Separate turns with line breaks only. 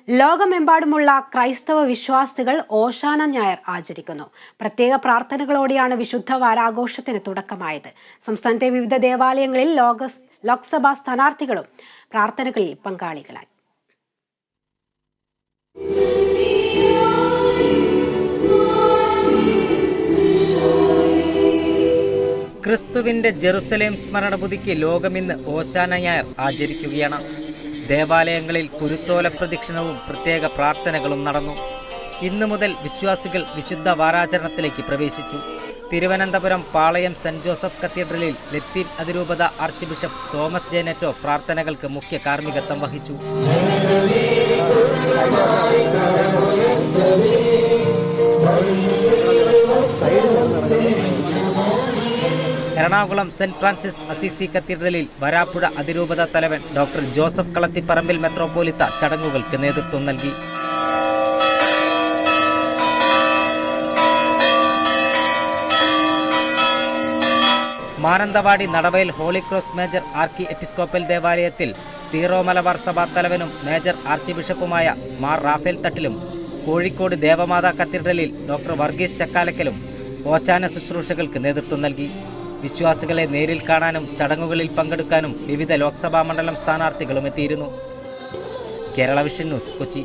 ലോകമെമ്പാടുമുള്ള ക്രൈസ്തവ വിശ്വാസികൾ ഓശാന ഞായർ ആചരിക്കുന്നു. പ്രത്യേക പ്രാർത്ഥനകളോടെയാണ് വിശുദ്ധ വാരാഘോഷത്തിന് തുടക്കമായത്. സംസ്ഥാനത്തെ വിവിധ ദേവാലയങ്ങളിൽ ലോക്സഭാ സ്ഥാനാർത്ഥികളും പ്രാർത്ഥനകളിൽ പങ്കാളികളായി.
ക്രിസ്തുവിന്റെ ജെറുസലേം സ്മരണ പുതുക്കി ലോകമിന്ന് ഓശാന ഞായർ ആചരിക്കുകയാണ്. ദേവാലയങ്ങളിൽ കുരുത്തോല പ്രദക്ഷിണവും പ്രത്യേക പ്രാർത്ഥനകളും നടന്നു. ഇന്നു മുതൽ വിശ്വാസികൾ വിശുദ്ധ വാരാചരണത്തിലേക്ക് പ്രവേശിച്ചു. തിരുവനന്തപുരം പാളയം സെന്റ് ജോസഫ് കത്തീഡ്രലിൽ ലത്തീൻ അതിരൂപത ആർച്ച് ബിഷപ്പ് തോമസ് ജേനറ്റോ പ്രാർത്ഥനകൾക്ക് മുഖ്യ കാർമ്മികത്വം വഹിച്ചു. എറണാകുളം സെന്റ് ഫ്രാൻസിസ് അസീസി കത്തീഡ്രലിൽ വരാപ്പുഴ അതിരൂപത തലവൻ ഡോക്ടർ ജോസഫ് കളത്തിപ്പറമ്പിൽ മെത്രോപോലിത്ത ചടങ്ങുകൾക്ക് നേതൃത്വം നൽകി. Mananthavady Nadavayal holy cross major archiepiscopal ദേവാലയത്തിൽ സീറോ മലബാർ സഭാ തലവനും മേജർ ആർച്ച് ബിഷപ്പുമായ മാർ റാഫേൽ തട്ടിലും കോഴിക്കോട് ദേവമാതാ കത്തീഡ്രലിൽ ഡോക്ടർ വർഗീസ് ചക്കാലക്കലും ഓശാന ശുശ്രൂഷകൾക്ക് നേതൃത്വം നൽകി. വിശ്വാസികളെ നേരിൽ കാണാനും ചടങ്ങുകളിൽ പങ്കെടുക്കാനും വിവിധ ലോക്സഭാ മണ്ഡലം സ്ഥാനാർത്ഥികളും എത്തിയിരുന്നു. Kerala vision news, Kochi.